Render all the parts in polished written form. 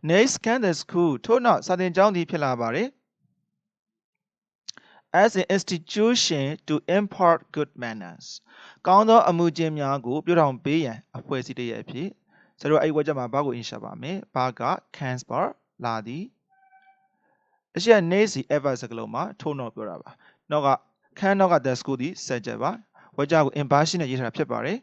Next can the school ထို့နောက်စာသင်ကျောင်းသည်ဖြစ်လာပါတယ် as an institution to impart good manners ကောင်းသောအမှုကျင့်များကိုပြုထောင်ပေးရန်အဖွဲ့အစည်းတစ်ရပ်အဖြစ်ဆိုတော့အဲ့ဝါကျမှာဘာကို insert ပါမယ်ဘာက can ပါလာသည်အရှိ next ever စကားလုံးမှာထို့နောက်ပြောတာပါနောက်က can နောက်က the school သည် subject ပါဝါကျကို inversion နဲ့ရေးထားတာဖြစ်ပါတယ်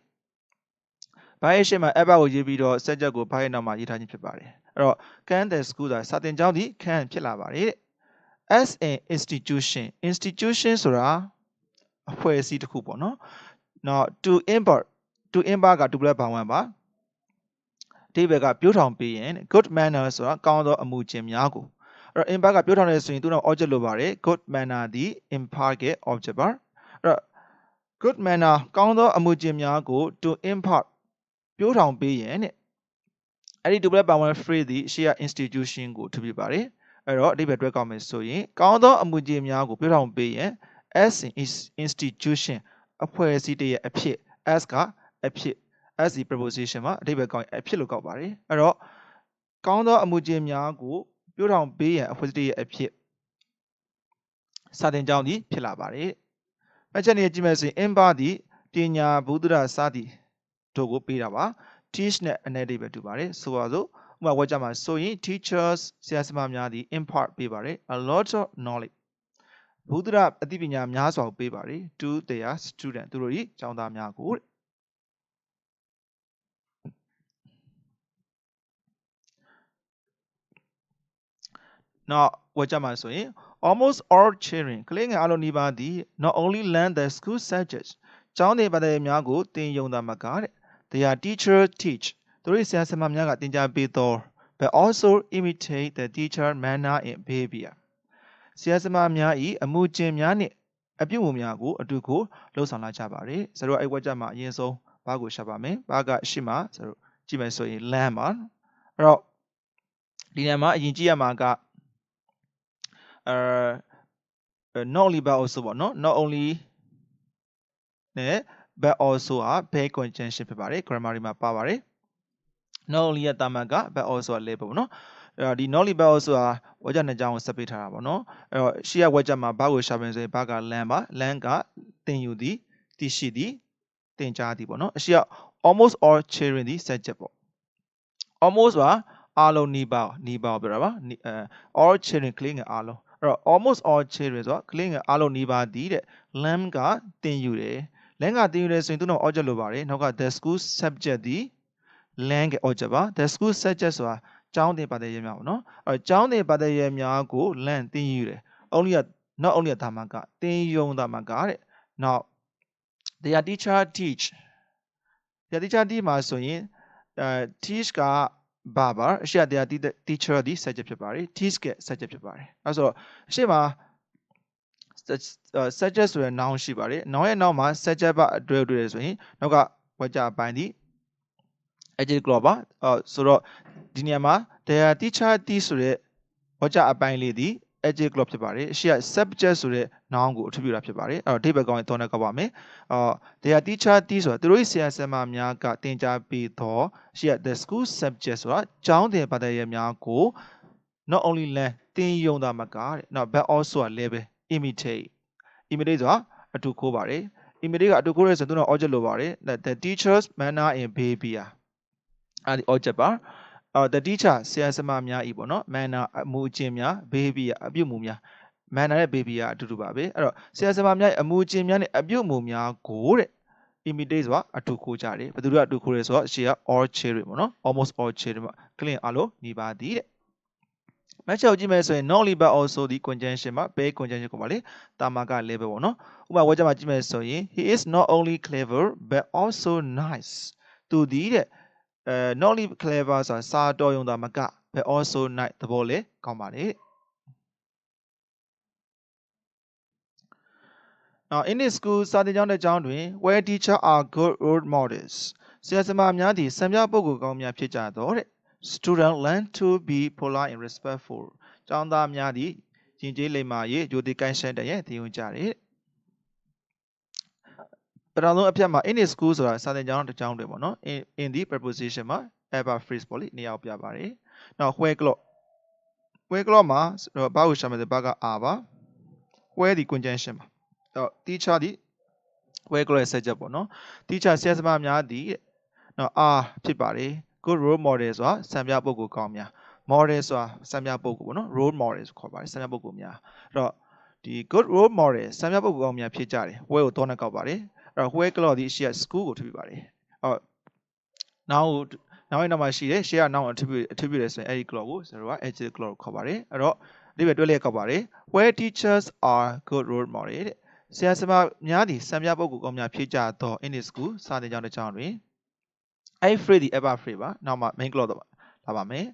ဘာရဲ့ရှေ့မှာ ever ကိုရေးပြီးတော့ subject ကိုဘာရဲ့နောက်မှာရေးထားခြင်းဖြစ်ပါတယ်အဲ့တော့ can the school ဆိုတာစာသင်ကျောင်းသည် can ဖြစ်လာပါတယ် as an institution ဆိုတာအဖွဲ့အစည်းတစ်ခုပေါ့နော်နောက် to impart က to လည်းဘာဝင်ပါဒီဘက်ကပြောထောင်ပေးရင် good manner ဆိုတာကောင်းသောအမှုကျင့်များကိုအဲ့တော့ impart ကပြောထောင်နေဆိုရင်သူ့နောက် object လိုပါတယ် good manner ဒီ impart ရဲ့ object ပါအဲ့တော့ good manner ကောင်းသောအမှုကျင့်များကို to impart ပြောထောင်ပေးရင်တဲ့အဲ့ဒီ to လည်းဘာဝင် phrase ဒီရှေ့က institution ကိုထပ်ပြပါတယ်အဲ့တော့အဓိပ္ပာယ်တွဲကောက်မယ်ဆိုရင်ကောင်းသောအမှုကျင့်များကိုပြောထောင်ပေးရင် as an institution အဖွဲ့အစည်းတစ်ရဲ့အဖြစ် as ကအဖြစ် as the preposition မှာအဓိပ္ပာယ်ကောက်ရင်အဖြစ်လို့ကောက်ပါတယ်အဲ့တော့ကောင်းသောအမှုကျင့်များကိုပြောထောင်ပေးရန်အဖွဲ့အစည်းတစ်ရဲ့အဖြစ်စာသင်ကျောင်းသည်ဖြစ်လာပါတယ်မှတ်ချက်နေကြည့်မယ်ဆိုရင် impart သည်ပညာဘုဒ္ဓရာစသည်တို့ကိုပေးတာပါ teach နဲ့အနည်းအဓိပ္ပာယ်တူပါတယ်ဆိုပါစို့ဥပမာဝါကျမှာဆိုရင် teachers ဆရာဆရာမများသည် impart ပေးပါတယ် a lot of knowledge ဘုဒ္ဓရာအသိပညာများစွာကိုပေးပါတယ် to their student သူတို့၏ကျောင်းသားများကိုနောက်ဝါကျမှာဆိုရင် almost all children ကလေးငယ်အလုံးနီးပါးသည် not only learn the school subjects ကျောင်းသင်ပါတဲ့များကိုသင်ယူတာမကတဲ့ their teacher teach သူတို့ဆရာဆရာမများကသင်ကြားပေးသော but also imitate the teacher manner and behavior ဆရာဆရာမများ၏အမှုကျင့်များနှင့်အပြုအမူများကိုအတူကိုလှုပ်ဆောင်လာကြပါတယ်ဆိုတော့အဲ့ဝါကျမှာအရင်ဆုံးဘာကိုရှာပါမယ်ဘာကရှိမှဆိုတော့ကြည့်မယ်ဆိုရင် learn ပါအဲ့တော့ဒီနေရာမှာအရင်ကြည့်ရမှာကnot only but also ပေါ့နော် not only နဲ့ but also ဟာ verb conjunction ဖြစ်ပါတယ် grammar တွေမှာပါပါတယ် not only ရဲ့တာမန်က but also ကလည်းပေါ့နော်အဲ့တော့ဒီ not only but also ဟာဝါကျနှစ်ကြောင်းကိုဆက်ပေးထားတာပေါ့နော်အဲ့တော့ရှေ့ကဝါကျမှာဘာကိုရှာမယ်ဆိုရင်ဘာက learn ပါ learn ကသင်ယူသည်သိရှိသည်သင်ကြားသည်ပေါ့နော်အရှေ့က almost all children သည် subject ပေါ့ almost ပါအားလုံးနီးပါးပြောတာပါall children ကလေးငယ်အားလုံးအဲ့တော့ almost all children ဆိုတော့ကလေးငယ်အားလုံးနီးပါးသည်တဲ့ learn ကသင်ယူတယ် learn ကသင်ယူတယ်ဆိုရင်သူတို့ object လိုပါတယ်နောက်က the school subject သည် learn က object ပါ the school subject ဆိုတာကျောင်းသင်ပါတဲ့ရဲများပေါ့နော်အဲ့ကျောင်းသင်ပါတဲ့ရဲများကို learn သင်ယူတယ် not only ဒါမှကသင်ယူတာမှကတဲ့ now their teacher teach မှာဆိုရင်teach ကဘာပါအရှိတရား teacher ဒီ subject ဖြစ်ပါတယ် teach က subject ဖြစ်ပါတယ်အဲဆိုတော့အရှိမှာ subject ဆိုတဲ့ noun ရှိပါတယ် noun ရဲ့နောက်မှာ subject ပါအတွဲတွေ့ဆိုရင်နောက်ကဝါကျပိုင်းဒီ adjective clause ပါဆိုတော့ဒီနေရာမှာ their teacher ဒီဆိုတဲ့ဝါကျအပိုင်းလေးဒီ adjective clause ဖြစ်ပါတယ်အရှိ subject ဆိုတဲ့ noun ကိုအထူးပြုတာဖြစ်ပါတယ်အဲ့တော့အဓိပ္ပာယ်ကောင်းရင်သုံးတဲ့ကောက်ပါမယ်their teacher ဒီဆိုတာသူတို့ရဲ့ဆရာဆရာမများကသင်ကြားပေးသောအရှိ the school subject ဆိုတာကျောင်းသင်ပါတဲ့ရဲများကို not only learn သင်ယူတာမကတဲ့နောက် but also လည်းပဲ imitate ဆိုတာအတူခိုးပါတယ် imitate ကအတူခိုးရဲဆိုသူတို့ object လိုပါတယ် the teachers manner and behavior အဲ့ဒီ object ပါ the teacher ဆရာဆရာမများဤပေါ့နော် manner အမှုအကျင့်များ behavior အပြုအမူများ manner နဲ့ behavior အတူတူပါပဲအဲ့တော့ဆရာဆရာမများအမှုအကျင့်များနဲ့အပြုအမူများကိုတဲ့ imitate ဆိုတာအတူခိုးကြတယ်ဘယ်သူတို့အတူခိုးရဲဆိုတော့ရှေ့က all children ပေါ့နော် almost all children ပေါ့ကလင်အားလုံးနေပါသည်တဲ့မတ်ချက်ကြည့်မယ်ဆိုရင် not only but also ဒီ conjunction မှာ be conjunction ကိုပါလေတာမကလည်းပဲပေါ့နော်ဥပမာဝါကျမှာကြည့်မယ်ဆိုရင် he is not only clever but also nice သူဒီတဲ့ not only clever ဆိုတာစာတော်ရုံသာမက but also nice သဘောလေကောင်းပါလေNow in this school စာသင်ကျောင်းတစ်ကျောင်းတွင် where teachers are good role models ဆရာဆရာမများသည်စံပြပုဂ္ဂိုလ်ကောင်းများဖြစ်ကြတော့တဲ့ students learn to be polite and respectful ကျောင်းသားများသည်ယဉ်ကျေးလိမ္မာရေးယိုသည်ကိုင်းဆိုင်တဲ့သင်ယူကြတယ်ပထမဆုံးအဖြတ်မှာ in this school ဆိုတာစာသင်ကျောင်းတစ်ကျောင်းတွင်ပေါ့နော် in the preposition မှာ ever phrase ပေါ့လေနေရာကိုပြပါတယ်နောက် where clock မှာဘာကိုရှာမယ်ဆိုဘာက are ပါ where ဒီ conjunction ပါတော့ teacher ဒီ where clock ရဲ့ဆက်ချက်ပေါ့နော် teacher ဆရာသမားများဒီနော် are ဖြစ်ပါတယ် good role model ဆိုတာစံပြပုဂ္ဂိုလ်ကောင်းများ model ဆိုတာစံပြပုဂ္ဂိုလ်ပေါ့နော် role model ဆိုခေါ်ပါတယ်စံပြပုဂ္ဂိုလ်များအဲ့တော့ဒီ good role model စံပြပုဂ္ဂိုလ်ကောင်းများဖြစ်ကြတယ် where ကိုတော့နဲ့ကောက်ပါတယ်အဲ့တော့ where clock ဒီရှေ့က school ကိုထည့်ပြပါတယ်ဟုတ်နောက်မှာရှိတယ်ရှေ့ကနောက်အထူးပြတယ်ဆိုရင်အဲ့ဒီ clock ကိုကျွန်တော်က adjective clock ကိုခေါ်ပါတယ်အဲ့တော့ဒီပဲတွဲလျက်ကောက်ပါတယ် where teachers are good role model တဲ့ဆရာဆရာမများသည်စံပြပုဂ္ဂိုလ်ကောင်းများဖြစ်ကြသော in the school စာသင်ကျောင်းတစ်ကျောင်းတွင်အဲ့ phrase ဒီ ever phrase ပါနောက်မှာ main clock တော့လာပါမယ်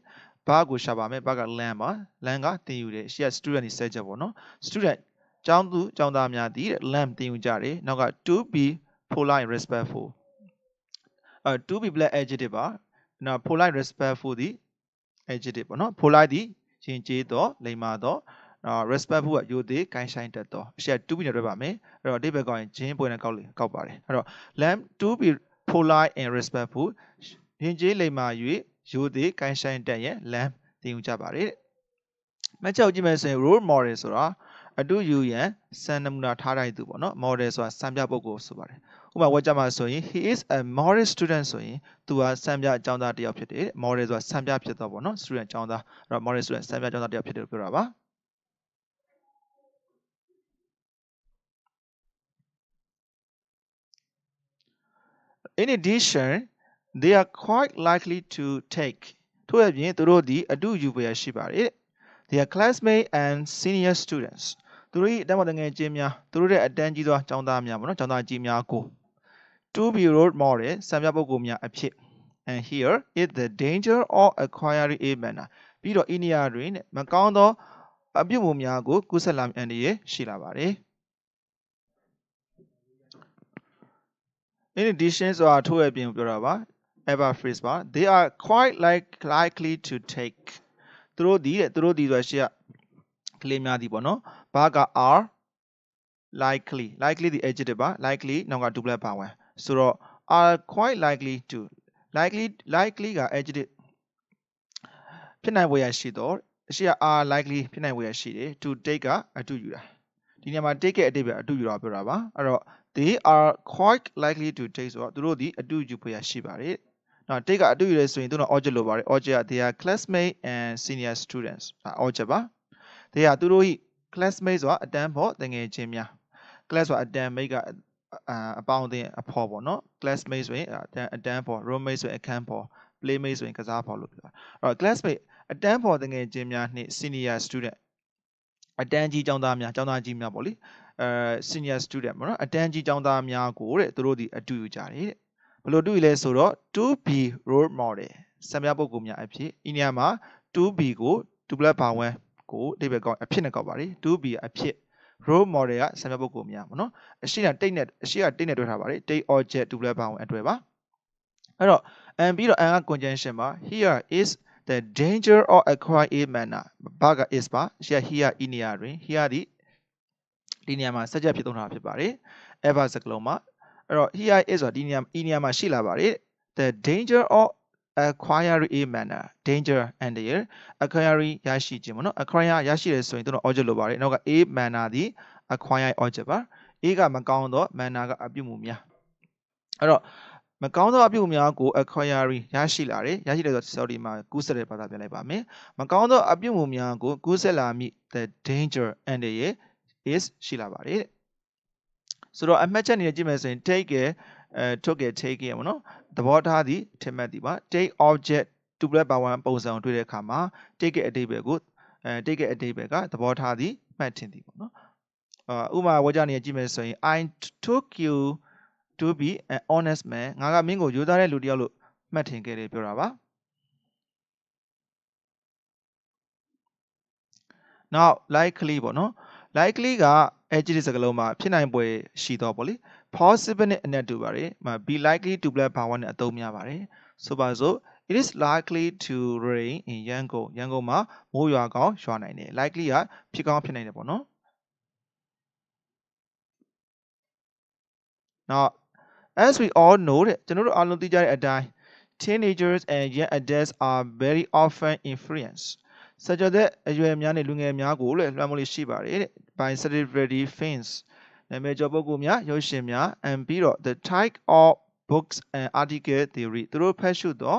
ဘာကိုရှာပါမယ်ဘာက learn ပါ learn ကသင်ယူတယ်ရှေ့က student ဒီ set ချက်ပေါ့နော် student ကျောင်းသူကျောင်းသားများသည် learn သင်ယူကြတယ်နောက်က to be polite respectful to be black adjective ပါနောက် polite respectful ဒီ adjective ပေါ့နော် polite ဒီရှင်ကျေးသောလိမ္မာသောrespectful ကရိုသေကိုင်းဆိုင်တတ်သောအရှက် to be နဲ့တွဲပါမယ်အဲ့တော့အဓိပ္ပာယ်ကောက်ရင်ဂျင်းပွဲနဲ့ကောက်ပါတယ်အဲ့တော့ learn to be polite and respectful ရှင်ကျေးလိမ္မာ၍ရိုသေကိုင်းဆိုင်တတ်ရဲ့ learn သင်ယူကြပါတယ်မှတ်ချက်ကိုကြည့်မယ်ဆိုရင် role model ဆိုတာအတူယူရန်စံနမူနာထားတိုင်းသူပေါ့နော် model ဆိုတာစံပြပုဂ္ဂိုလ်ဆိုပါတယ်ဥပမာဝတ်ကြမှာဆိုရင် he is a model student ဆိုရင်သူဟာစံပြအကြောင်းသားတစ်ယောက်ဖြစ်တယ် model ဆိုတာစံပြဖြစ်တော့ပေါ့နော် student အကြောင်းသားအဲ့တော့ model student စံပြအကြောင်းသားတစ်ယောက်ဖြစ်တယ်လို့ပြောတာပါ In addition they are quite likely to take ထို့အပြင်သူတို့သည်အတူယူပွေရှိပါတယ် they are classmates and senior students သူတို့၏အတန်းပေါ်တငယ်ချင်းများသူတို့ရဲ့အတန်းကြီးသောကျောင်းသားများပေါ့နော်ကျောင်းသားကြီးများကို to be role model စံပြပုဂ္ဂိုလ်များအဖြစ် and here is the danger of acquiring a manner ပြီးတော့ဤနေရာတွင်မကောင်းသောအပြုအမူများကိုကူးစက်လာမည်အန္တရာယ်ရှိလာပါတယ် in addition ဆိုတာထို့အပြင်ပြောတာပါ ever phrase ပါ they are quite likely to take သူတို့ဒီဆိုရှေ့ကကလေးများဒီပေါ့နော်ဘာက are likely ဒီ adjective ပါ likely နောက်က double ပါဝင်ဆိုတော့ are quite likely to likely က adjective ဖြစ်နိုင်ဖွယ်ရရှိတော့အရှိက are likely ဖြစ်နိုင်ဖွယ်ရရှိတယ် to take ကအတူယူတာဒီနေရာမှာ take ရဲ့အဓိပ္ပာယ်အတူယူတာပြောတာပါအဲ့တော့ they are quite likely to take ဆိုတော့သူတို့ဒီအတူယူဖွယ်ရရှိပါတယ်နော် take ကအတူယူရဲဆိုရင်သူတို့ object လိုပါတယ် object က they are classmates and senior students object ပါ they are သူတို့၏ classmates ဆိုတာအတန်းဖို့တငယ်ချင်းများ class ဆိုတာအတန်း mate ကအပေါင်းအသင်းအဖော်ပေါ့နော် classmate ဆိုရင်အတန်းဖို့ roommate ဆိုရင်အခန်းဖို့ playmate ဆိုရင်ကစားဖို့လို့ပြောတာအဲ့တော့ classmate အတန်းဖို့တငယ်ချင်းများနှင့် senior student အတန်းကြီးကျောင်းသားများကြီးများပေါ့လေsenior student ပေါ့နော်အတန်းကြီးကျောင်းသားများကိုတဲ့သူတို့ဒီအတူယူကြတယ်တဲ့ဘယ်လိုတူယူလဲဆိုတော့ to be role model စံပြပုဂ္ဂိုလ်များအဖြစ်ဤနေရာမှာ to be ကို double ပါဝင်ကိုအဓိပ္ပာယ်ကောက်အဖြစ်နဲ့ကောက်ပါလေ to be အဖြစ် role model ကစံပြပုဂ္ဂိုလ်များပေါ့နော်အရှိကတိတ်နဲ့တွဲထားပါလေ take object double ပါဝင်အတွဲပါအဲ့တော့ and ပြီးတော့ and က conjunction ပါ here is the danger of acquire a manner ဘာက is ပါရှေ့ here ဤနေရာတွင် here ဒီနေရာမှာဆက်ချက်ဖြစ်သုံးထားဖြစ်ပါတယ် ever စကားလုံးမှာအဲ့တော့ here is ဆိုတာဒီနေရာမှာရှိလာပါတယ် the danger of acquire a manner danger and there acquire ရရှိခြင်းပေါ့နော် acquire ရရှိတယ်ဆိုရင်တို့ object လိုပါတယ်နောက်က a manner ဒီ acquire object ပါ a ကမကောင်းသော manner ကအပြုအမူများအဲ့တော့မကောင်းသောအပြုအမူများကို acquire ရရှိလာတယ်ရရှိတယ်ဆိုတော့ဒီမှာကူးစက်တဲ့ဘာသာပြန်လိုက်ပါမယ်မကောင်းသောအပြုအမူများကိုကူးစက်လာမည့် the danger and there is ရှိလာပါတယ်ဆိုတော့အမှတ်ချက်အနေနဲ့ကြည့်မယ်ဆိုရင် take ရယ်took ရယ် take ရယ်ပေါ့နော်သဘောထားသည်ထင်မှတ်သည်ပါ take object double ပါဝင်ပုံစံကိုတွေ့တဲ့အခါမှာ take ရဲ့အဓိပ္ပာယ်ကိုtake ရဲ့အဓိပ္ပာယ်ကသဘောထားသည်မှတ်ထင်သည်ပေါ့နော်ဥပမာဝေကြနေကြည့်မယ်ဆိုရင် I took you to be an honest man ငါကမင်းကိုရိုးသားတဲ့လူတစ်ယောက်လို့မှတ်ထင်ခဲ့တယ်ပြောတာပါ now likely ပေါ့နော် likely က adjective စကားလုံးမှာဖြစ်နိုင်ပွေရှိတော့ပေါ့လေ possible နဲ့အနက်တူပါတယ် be likely to ဘာဝနဲ့အသုံးများပါတယ်ဆိုပါစို့ it is likely to rain in Yangon ရန်ကုန်မှာမိုးရွာကောင်းရွာနိုင်တယ် likely ကဖြစ်ကောင်းဖြစ်နိုင်တယ်ပေါ့နော် now as we all know တဲ့ကျွန်တော်တို့အားလုံးသိကြတဲ့အတိုင်း teenagers and young adults are very often influenced ဆက်ကြတဲ့အရွယ်များနဲ့လူငယ်များကိုလည်းလွှမ်းမိုးလေးရှိပါတယ်တဲ့ by celebrity fans နာမည်ကျော်ပုဂ္ဂိုလ်များရုပ်ရှင်များ and ပြီးတော့ the type of books and article theory သူတို့ဖတ်ရှုသော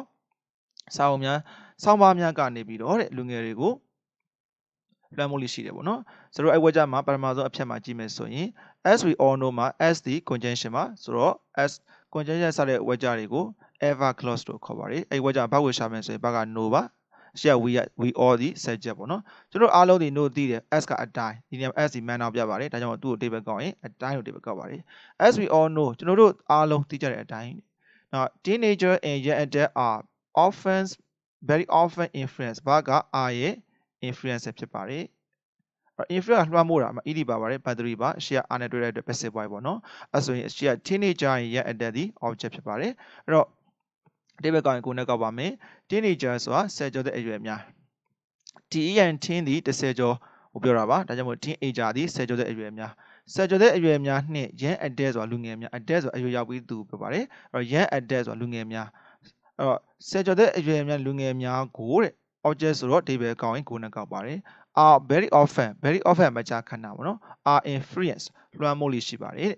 စာအုပ်များဆောင်းပါးများကနေပြီးတော့တဲ့လူငယ်တွေကိုလွှမ်းမိုးလေးရှိတယ်ပေါ့နော်ဆိုတော့အဲ့ဝက်ကြမှာပထမဆုံးအဖြတ်မှာကြည့်မယ်ဆိုရင် as we all know မှာ as the conjunction မှာဆိုတော့ as conjunction စတဲ့ဝက်ကြတွေကို ever clause လို့ခေါ်ပါတယ်အဲ့ဝက်ကြဘာကိုရှာမယ်ဆိုရင်ဘာက no ပါရှေ့ we all ဒီ subject ပေါ့နော်ကျွန်တော်အားလုံးဒီ no သိတယ် as ကအတိုင်းဒီနေရာ as ဒီ manner ပြပါတယ်ဒါကြောင့်သူ့ကို table ကောက်ရင်အတိုင်းကို table ကောက်ပါတယ် as we all know ကျွန်တော်တို့အားလုံးသိကြတဲ့အတိုင်း now teenager and young adult are often very often influenced ဘာက are ရဲ့ influence ဖြစ်ပါတယ် influence လွှမ်းမိုးတာမှာ ed ပါပါတယ် battery ပါရှေ့ r နဲ့တွေ့တဲ့အတွက် passive voice ပေါ့နော်အဲ့ဆိုရင်ရှေ့ teenager ရဲ့ adult ဒီ object ဖြစ်ပါတယ်အဲ့တော့ဒီဘက်ကောင်ကိုနဲ့ကောက်ပါမယ် teenager ဆိုတာ10ကျော်တဲ့အရွယ်များ teen 10ဒီ10ကျော်ဟိုပြောတာပါဒါကြောင့်မို့ teenager ဒီ10ကျော်တဲ့အရွယ်များ10ကျော်တဲ့အရွယ်များနှင့် young adult ဆိုတာလူငယ်များ adult ဆိုတာအရွယ်ရောက်ပြီးသူပြောပါတယ်အဲ့တော့ young adult ဆိုတာလူငယ်များအဲ့တော့10ကျော်တဲ့အရွယ်များလူငယ်များကိုတဲ့ object ဆိုတော့ဒီဘက်ကောင်ကိုနဲ့ကောက်ပါတယ် are very often မကြာခဏပေါ့နော် are influence လွှမ်းမိုးလေးရှိပါတယ်တဲ့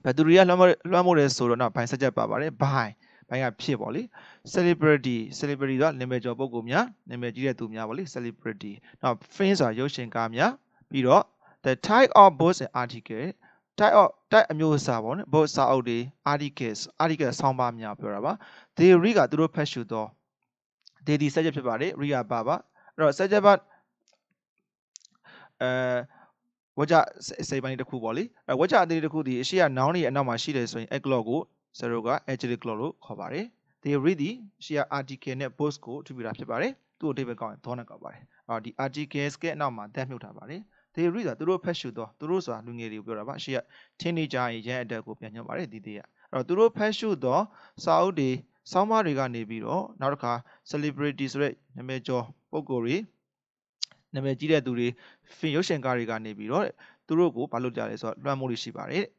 ဘယ်သူတွေကလွှမ်းမိုးတယ်ဆိုတော့နောက်ဘိုင်ဆက်ချက်ပါပါတယ် by ဘိုင်ကဖြစ်ပေါ့လေ celebrity ဆိုတာနာမည်ကျော်ပုဂ္ဂိုလ်များနာမည်ကြီးတဲ့သူများပေါ့လေ celebrity နောက် fans ဆိုတာရုပ်ရှင်ကားများပြီးတော့ the type of books and article type အမျိုးအစားပေါ့နော် book စာအုပ်တွေ article ဆောင်းပါးများပြောတာပါ they read ကသူတို့ဖတ်ရှုသော they ဒီ subject ဖြစ်ပါတယ် read ကပါအဲ့တော့ subject ပါဝကြစိတ်ပိုင်းတစ်ခုပေါ့လေဝကြအသေးတစ်ခုဒီအရှိက noun တွေအနောက်မှာရှိတယ်ဆိုရင် clause ကို zero က adjective clause လို့ခေါ်ပါတယ် they read ဒီအရှိက article နဲ့ post ကိုထူပြတာဖြစ်ပါတယ်သူ့အဓိပ္ပာယ်ကောင်းရင်သောနဲ့ကောက်ပါတယ်အော်ဒီ articles ကအနောက်မှာ that မြုပ်ထားပါတယ် they read ဆိုတာသူတို့ဖတ်ရှုသောသူတို့ဆိုတာလူငယ်တွေကိုပြောတာပါအရှိက teenager ရဲ့ young adult ကိုပြန်ညွှန်ပါတယ်ဒီသေးကအဲ့တော့သူတို့ဖတ်ရှုသောစာအုပ်တွေဆောင်းပါးတွေကနေပြီးတော့နောက်တစ်ခါ celebrity ဆိုတဲ့နာမည်ကျော်ပုဂ္ဂိုလ်တွေနာမည်ကြီးတဲ့သူတွေရုပ်ရှင်ကားတွေကနေပြီးတော့သူတို့ကိုဘာလုပ်ကြလဲဆိုတော့လွှမ်းမိုးလေးရှိပါတယ်တဲ့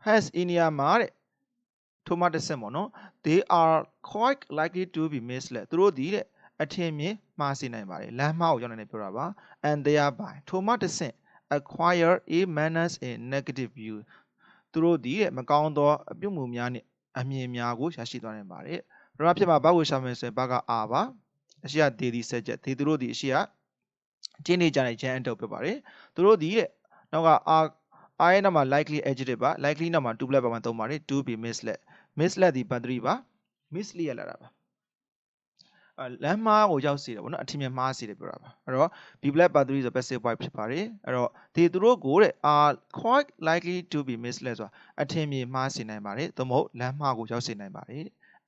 has in နေရာမှာတဲ့ထိုမှတစ်ဆင့်ပေါ့နော် they are quite likely to be misled သူတို့ဒီတဲ့အထင်မြင်မှားစေနိုင်ပါတယ်လမ်းမှားကိုရောက်နေတယ်ပြောတာပါ and thereby ထိုမှတစ်ဆင့် acquire a manners in negative view သူတို့ဒီတဲ့မကောင်းသောအပြုအမူများနဲ့အမြင်များကိုရရှိသွားနိုင်ပါတယ်ပထမဖြစ်မှာဘာကိုရှာမယ်ဆိုရင်ဘာက R ပါအရှိက they ဒီ subject they သူတို့ဒီအရှိက teenager နဲ့ young adult ပြောပါတယ်သူတို့ဒီတဲ့နောက်က R ရဲ့နောက်မှာ likely adjective ပါ likely နောက်မှာ to plus ပါမှာသုံးပါတယ် to be misled ဒီ battery ပါ mislead ရလာတာပါလမ်းမှားကိုရောက်စေတယ်ပေါ့နော်အထင်မြင်မှားစေတယ်ပြောတာပါအဲ့တော့ be black battery ဆို passive voice ဖြစ်ပါတယ်အဲ့တော့ဒီသူတို့ကိုတဲ့ are quite likely to be misled ဆိုတာအထင်မြင်မှားစေနိုင်ပါတယ်သို့မဟုတ်လမ်းမှားကိုရောက်စေနိုင်ပါတယ်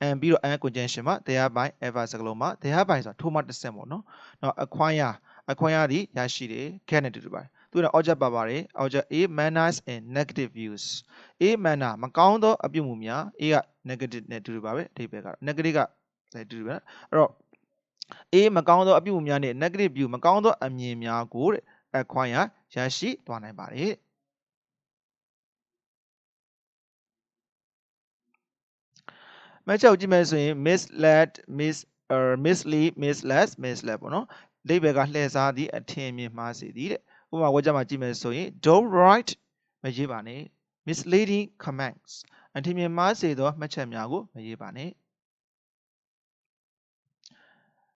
and ပြီးတော့ and conjunction မှာ thereby ever စကားလုံးမှာ thereby ဆိုတာထိုမှတစ်ဆင့်ပေါ့နော်နောက် acquire ဒီရရှိတယ် get နဲ့တူတူပါတယ်သူက object ပါပါတယ် object a manners and negative views a manner မကောင်းသောအပြုအမူများ a က negative နဲ့တူတူပါပဲအဓိပ္ပာယ်က negative ကတူတူပဲအဲ့တော့ a မကောင်းသောအပြုအမူများနဲ့ negative view မကောင်းသောအမြင်များကိုတဲ့ acquire ရရှိသွားနိုင်ပါတယ်မချက်ကိုကြည့်မယ်ဆိုရင် mislead mislead misled ပေါ့နော်အဓိပ္ပာယ်ကလှည့်စားသည့်အထင်မြင်မှားစေသည်တဲ့ဥပမာဝါကျမှာကြည့်မယ်ဆိုရင် don't write မရေးပါနဲ့ misleading comments အထင်မြင်မှားစေသောမှတ်ချက်များကိုမရေးပါနဲ့